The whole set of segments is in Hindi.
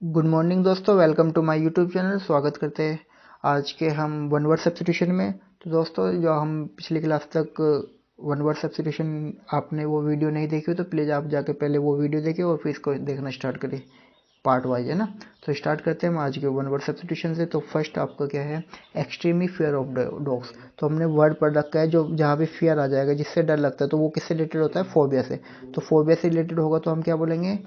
गुड मॉर्निंग दोस्तों, welcome to my YouTube channel. स्वागत करते हैं आज के हम वन वर्ड सब्स्टिट्यूशन में। तो दोस्तों, जो हम पिछली क्लास तक वन वर्ड सब्स्टिट्यूशन आपने वो वीडियो नहीं देखी हो तो प्लीज़ आप जाके पहले वो वीडियो देखिए और फिर इसको देखना स्टार्ट करिए, पार्ट वाइज, है ना। तो स्टार्ट करते हैं हम आज के वन वर्ड सब्स्टिट्यूशन से। तो फर्स्ट आपका क्या है, एक्सट्रीमली फियर ऑफ डॉग्स। तो हमने वर्ड पढ़ रखा है जो जहाँ भी फियर आ जाएगा, जिससे डर लगता है, तो वो किससे रिलेटेड होता है, फोबिया से। तो फोबिया से रिलेटेड होगा तो हम क्या बोलेंगे,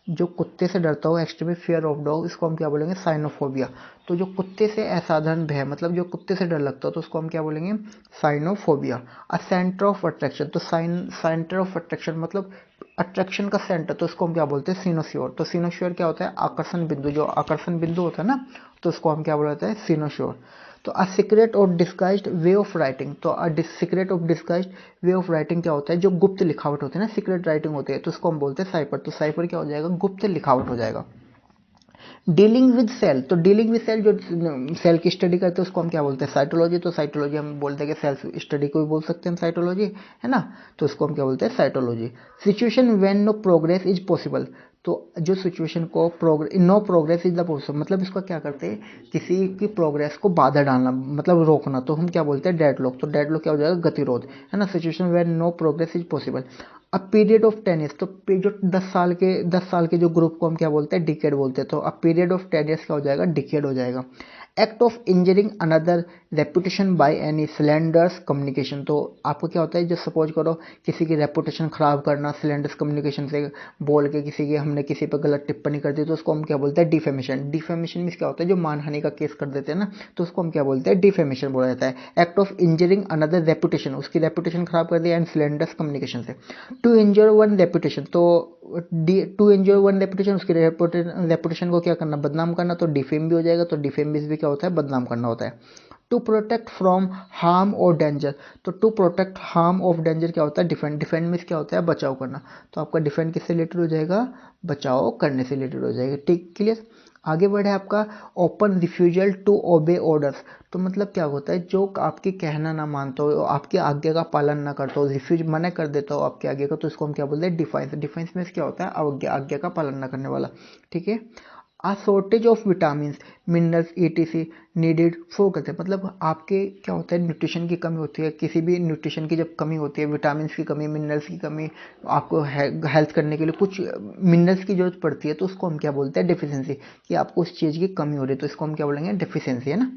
जो कुत्ते से डरता हो, एक्सट्रीमली फियर ऑफ डॉग, इसको हम क्या बोलेंगे, साइनोफोबिया। तो जो कुत्ते से असाधारण भय, मतलब जो कुत्ते से डर लगता हो, तो उसको हम क्या बोलेंगे, Sinophobia. A centre of attraction, तो सेंटर ऑफ अट्रैक्शन मतलब अट्रैक्शन का सेंटर, तो उसको हम क्या बोलते हैं, सिनोश्योर। तो सिनोश्योर क्या होता है, आकर्षण बिंदु, जो आकर्षण बिंदु होता है ना, तो उसको हम क्या बोलते हैं, सिनोश्योर। तो अ सीक्रेट और डिस्गाइज्ड वे ऑफ राइटिंग, तो secret of disguised way of writing क्या होता है, जो गुप्त लिखावट होती है ना, सीक्रेट राइटिंग होती है, तो उसको हम बोलते हैं साइफर। तो साइफर क्या हो जाएगा, गुप्त लिखावट हो जाएगा। डीलिंग विद सेल, तो डीलिंग विद सेल, जो सेल की स्टडी करते हैं उसको हम क्या बोलते हैं, साइटोलॉजी। तो साइटोलॉजी हम बोलते हैं कि सेल स्टडी को भी बोल सकते हैं हम साइटोलॉजी, है ना। तो उसको हम क्या बोलते हैं, cytology. Situation when no progress is possible, तो जो सिचुएशन को no progress is the possible, मतलब इसका क्या करते हैं, किसी की प्रोग्रेस को बाधा डालना, मतलब रोकना, तो हम क्या बोलते हैं, डेडलॉक। तो डेडलॉक क्या हो जाएगा, गतिरोध, है ना। Situation where no progress is possible. A period of 10 years, तो जो 10 साल के जो ग्रुप को हम क्या बोलते हैं, डिकेड बोलते हैं। तो अ पीरियड ऑफ 10 ईयर्स क्या हो जाएगा, डिकेड हो जाएगा। Act of injuring another reputation by any slanders communication, तो आपको क्या होता है, जो सपोज करो किसी की रेपुटेशन खराब करना, स्लैंडर्स कम्युनिकेशन से बोल के किसी की, हमने किसी पर गलत टिप्पणी कर दी, तो उसको हम क्या बोलते हैं, डिफेमेशन। डिफेमेशन में क्या होता है, जो मानहानि का केस कर देते हैं ना, तो उसको हम क्या बोलते हैं, डिफेमेशन बोला जाता है। Act of injuring another reputation, उसकी रेपुटेशन खराब कर दिया, एंड स्लैंडर्स कम्युनिकेशन से। टू इंजर वन रेपुटेशन, तो टू इंजर वन रेपुटेशन, उसकी रेपुटेशन को क्या करना, बदनाम करना, तो डिफेम भी हो जाएगा। तो डिफेम भी क्या होता है, बदनाम करना होता है। टू प्रोटेक्ट फ्रॉम हार्म और डेंजर, तो to protect harm of danger क्या होता है, डिफेंड। डिफेंड में क्या होता है, बचाव करना। तो आपका डिफेंड किससे रिलेटेड हो जाएगा, बचाव करने से रिलेटेड हो जाएगा। ठीक, क्लियर। आगे बढ़े आपका open refusal to obey orders, तो मतलब क्या होता है, जो आपके कहना ना मानता हो, आपकी आज्ञा का पालन ना करता हो, रिफ्यूज मना कर देता हो आपकी आज्ञा का, तो इसको हम क्या बोलते हैं, डिफाइंस। डिफाइंस में क्या होता है, आज्ञा का पालन ना करने वाला। ठीक है। A shortage of vitamin minerals etc needed for करते हैं, मतलब आपके क्या होता है, न्यूट्रिशन की कमी होती है, किसी भी न्यूट्रिशन की जब कमी होती है, विटामिन की कमी, मिनरल्स की कमी, आपको हेल्थ करने के लिए कुछ मिनरल्स की जरूरत पड़ती है, तो उसको हम क्या बोलते हैं, डेफिशिएंसी। कि आपको उस चीज़ की कमी हो रही है, तो इसको हम क्या बोलेंगे, डेफिशिएंसी, है ना।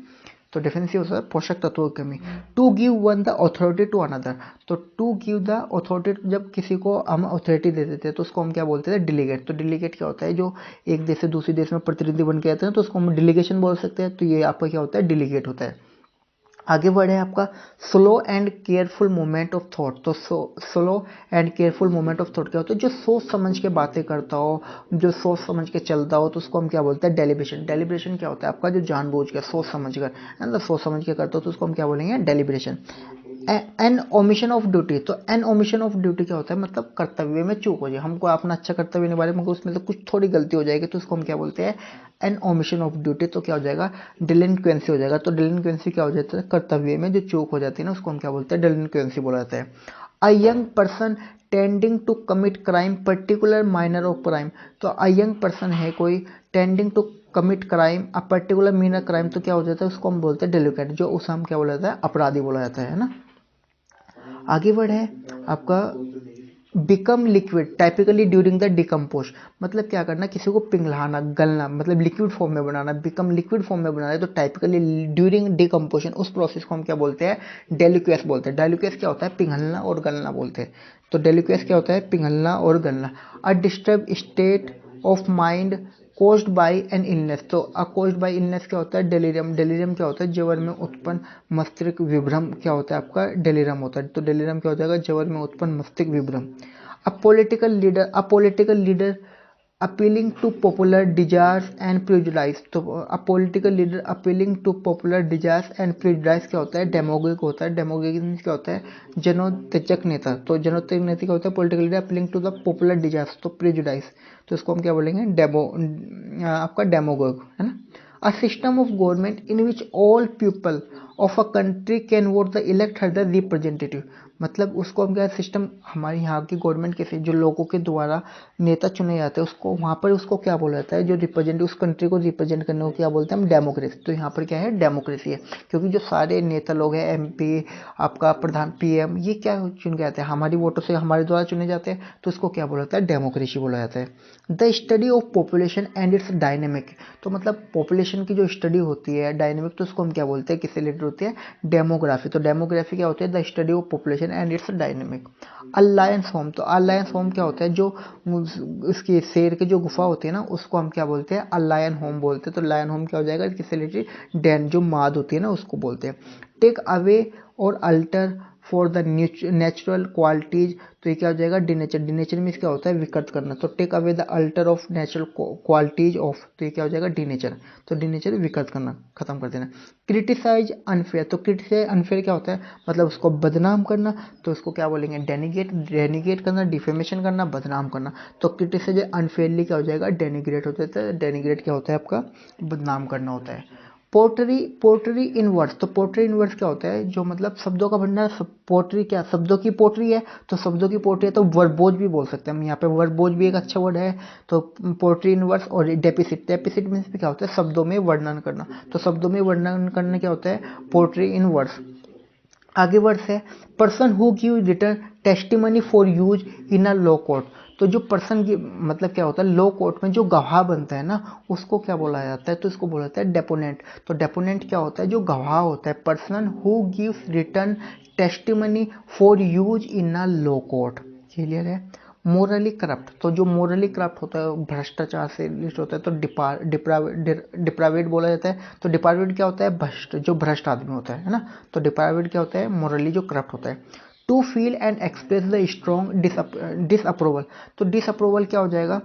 तो डेफिनेंसी होता है पोषक तत्वों की कमी। To give one the authority to another, तो टू गिव द अथॉरिटी, जब किसी को हम अथॉरिटी दे देते हैं तो उसको हम क्या बोलते हैं, डिलीगेट। तो डिलीगेट क्या होता है, जो एक देश से दूसरे देश में प्रतिनिधि बन के आते हैं, तो उसको हम डिलीगेशन बोल सकते हैं। तो ये आपका क्या होता है, डिलीगेट होता है। आगे बढ़े आपका slow and careful movement of thought, तो slow and careful movement of thought क्या होता है, जो सोच समझ के बातें करता हो, जो सोच समझ के चलता हो, तो उसको हम क्या बोलते हैं, डेलिब्रेशन। डेलिब्रेशन क्या होता है, आपका जो जानबूझ के सोच समझ कर, मतलब सोच समझ के करता हो, तो उसको हम क्या बोलेंगे, deliberation. An omission of duty, तो एन ओमिशन ऑफ ड्यूटी क्या होता है, मतलब कर्तव्य में चूक हो जाए, हमको अपना अच्छा कर्तव्य निभा रहे, मगर उसमें से कुछ थोड़ी गलती हो जाएगी, तो उसको हम क्या बोलते हैं, एन ओमिशन ऑफ ड्यूटी। तो क्या हो जाएगा, डिलिंक्वेंसी हो जाएगा। तो डिलिंक्वेंसी क्या हो जाता है, कर्तव्य में जो चूक हो जाती है ना, उसको हम क्या बोलते हैं, डिलिंक्वेंसी बोला जाता है। A young person tending to commit crime particular minor of crime, तो अ यंग पर्सन है कोई, tending to commit crime a particular minor crime, तो क्या हो जाता है, उसको हम बोलते हैं डेलिकेट, जो उसे हम क्या बोला जाता है, अपराधी बोला जाता है ना। आगे बढ़े आपका become liquid typically during the decompose, मतलब क्या करना, किसी को पिघलाना, गलना, मतलब लिक्विड फॉर्म में बनाना, बिकम लिक्विड फॉर्म में बनाना है, तो टाइपिकली ड्यूरिंग डिकम्पोजन, उस प्रोसेस को हम क्या बोलते हैं, डेलिक्वेस बोलते हैं। डेलिक्वेस क्या होता है, पिघलना और गलना बोलते हैं। तो डेलिक्वेस क्या होता है, पिघलना और गलना। A disturb state of mind caused by an illness, तो कोज्ड बाय इलनेस क्या होता है, डेलीरियम। डेलीरियम क्या होता है, ज्वर में उत्पन्न मस्तिष्क विभ्रम क्या होता है, आपका डेलीरियम होता है। तो डेलीरियम क्या हो जाएगा, ज्वर में उत्पन्न मस्तिष्क विभ्रम। A political leader appealing to popular desires and prejudice, तो a political leader appealing to popular desires and prejudice क्या होता है, डेमोगोगिक होता है। डेमोगोगिक मींस क्या होता है, जनोत्तेजक नेता। तो जनोत्तेजक नेता क्या होता है, political leader appealing to the popular desires, तो प्रेजुडाइज, तो इसको हम क्या बोलेंगे, आपका डेमोगोग, है ना। A system of government in which all people of a country can vote the elect her the representative. मतलब उसको हम क्या सिस्टम, हमारे यहाँ की गवर्नमेंट के जो लोगों के द्वारा नेता चुने जाते हैं उसको वहाँ पर उसको क्या बोला जाता है, जो रिप्रेजेंट उस कंट्री को रिप्रेजेंट करने को क्या बोलते हैं हम, डेमोक्रेसी। तो यहाँ पर क्या है, डेमोक्रेसी है, क्योंकि जो सारे नेता लोग हैं, एमपी, आपका प्रधान, पीएम, ये क्या चुन के आते हैं, हमारी वोटों से हमारे द्वारा चुने जाते हैं, तो उसको क्या बोला जाता है, डेमोक्रेसी बोला जाता है। The study of population and it's dynamic. तो मतलब पॉपुलेशन की जो स्टडी होती है डायनेमिक, तो उसको हम क्या बोलते हैं, किससे रिलेटेड होती है, डेमोग्राफी। तो डेमोग्राफी क्या होती है, the study of population and it's dynamic. Alliance home, तो अलायंस होम क्या होता है, जो उसकी शेर की जो गुफा होती है ना, उसको हम क्या बोलते हैं, अलायन होम बोलते हैं। तो लायन होम क्या हो जाएगा, किससे रिलेटेड, डैन, जो माद होती है ना, उसको बोलते हैं। टेक अवे और alter for the natural qualities, तो ये क्या हो जाएगा, डिनेचर। डिनेचर मीन्स क्या होता है, विकृत करना। तो take away the alter of natural qualities of, तो ये क्या हो जाएगा, डिनेचर। तो डिनेचर विकृत करना, खत्म कर देना। क्रिटिसाइज अनफेयर, तो क्रिटिसाइज अनफेयर क्या होता है, मतलब उसको बदनाम करना, तो उसको क्या बोलेंगे, डेनिगेट। डेनिगेट करना, डिफेमेशन करना, बदनाम करना। तो क्रिटिसाइज अनफेयरली क्या हो जाएगा, डेनिग्रेट हो जाता है। डेनिग्रेट क्या होता है आपका, बदनाम करना होता है। पोर्ट्री, पोर्ट्री इन वर्ड्स, तो पोर्ट्री इन वर्ड्स क्या होता है, जो मतलब शब्दों का भंडार। पोर्ट्री क्या, शब्दों की पोट्री है, तो शब्दों की पोट्री है तो वर्बोज भी बोल सकते हैं हम, यहाँ पे वर्बोज भी एक अच्छा वर्ड है। तो पोर्ट्री इन वर्ड्स। और डेपिसिट, डेपिसिट मीन्स क्या होता है, शब्दों में वर्णन करना। तो शब्दों में वर्णन करना क्या होता है, पोर्ट्री इन वर्ड्स। आगे वर्ड्स है, person who give return testimony for use in a law court. तो जो पर्सन की मतलब क्या होता है, लॉ कोर्ट में जो गवाह बनता है ना, उसको क्या बोला जाता है, तो इसको बोला जाता है डेपोनेंट। तो डेपोनेंट क्या होता है, जो गवाह होता है। Person who gives return testimony for use in a law court. Clear है। मोरली करप्ट, तो जो मोरली करप्ट होता है, भ्रष्टाचार से लिस्ट होता है, तो डिप्रावेट बोला जाता है। तो डिप्रावेट क्या होता है, भ्रष्ट, जो भ्रष्ट आदमी होता है ना। तो डिप्रावेट क्या होता है, मोरली जो करप्ट होता है। To feel and express the strong disapproval, तो डिसअप्रूवल क्या हो जाएगा,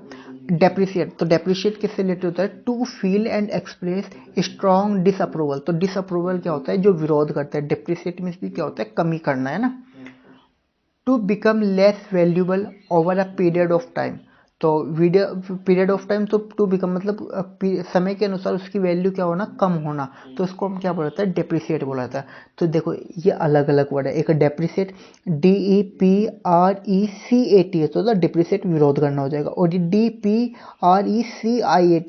डेप्रिशिएट। तो डेप्रिशिएट किससे रिलेटेड होता है, to feel and express strong disapproval. तो डिसअप्रूवल क्या होता है, जो विरोध करता है। डेप्रिशिएट मीन्स भी क्या होता है, कमी करना, है ना। To become less valuable over a period of time, तो पीरियड ऑफ टाइम, तो टू बिकम मतलब समय के अनुसार उसकी वैल्यू क्या होना, कम होना। तो उसको हम क्या बोला जाता है, डेप्रिसिएट बोला जाता है। तो देखो ये अलग अलग वर्ड है, एक डेप्रिसिएट, DEPRECAT है, तो डिप्रिसिएट विरोध करना हो जाएगा। और DPRECIAT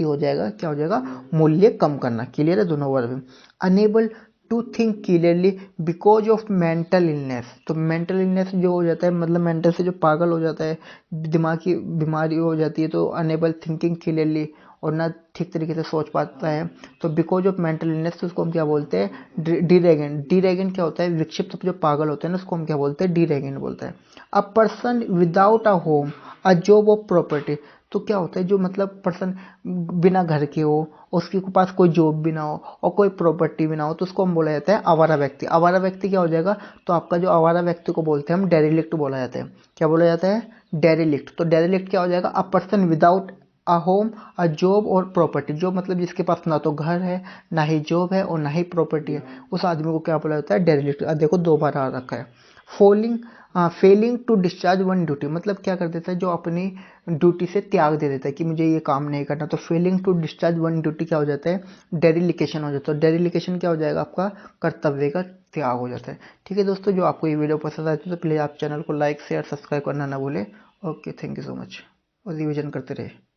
हो जाएगा, क्या हो जाएगा, मूल्य कम करना। क्लियर है दोनों word. Unable to think clearly because of mental illness, तो मेंटल इलनेस जो हो जाता है, मतलब मेंटल से जो पागल हो जाता है, दिमाग की बीमारी हो जाती है, तो अनेबल थिंकिंग क्लियरली, और ना ठीक तरीके से सोच पाता है। तो बिकॉज ऑफ मेंटल इलनेस, तो उसको हम क्या बोलते हैं, डीरेगेंट। डीरेगेंट क्या होता है, विक्षिप्त जो पागल होते हैं ना, उसको हम क्या बोलते हैं, डीरेगेंट बोलते हैं। A person without a home, a job of property, तो क्या होता है, जो मतलब पर्सन बिना घर के हो, उसके पास कोई जॉब भी ना हो और कोई प्रॉपर्टी भी ना हो, तो उसको हम बोला जाता है आवारा व्यक्ति। आवारा व्यक्ति क्या हो जाएगा, तो आपका जो आवारा व्यक्ति को बोलते हैं हम, डेरिलिक्ट बोला जाता है। क्या बोला जाता है, डेरिलिक्ट। तो डेरिलिक्ट क्या हो जाएगा, a person without a home, a job और प्रॉपर्टी, जो मतलब जिसके पास ना तो घर है, ना ही जॉब है और ना ही प्रॉपर्टी है, उस आदमी को क्या बोला जाता है, डेरिलिक्ट। देखो दो बार आ रखा है। Falling, failing to discharge one duty, मतलब क्या कर देता है, जो अपनी ड्यूटी से त्याग दे देता है कि मुझे ये काम नहीं करना। तो failing to discharge one duty क्या हो जाता है, डेरिलिकेशन हो जाता है। डेरिलिकेशन क्या हो जाएगा, आपका कर्तव्य का त्याग हो जाता है। ठीक है दोस्तों, जो आपको ये वीडियो पसंद आती है तो प्लीज़ आप चैनल को लाइक शेयर सब्सक्राइब करना ना भूलें। Okay, thank you so much, और रिविजन करते रहे।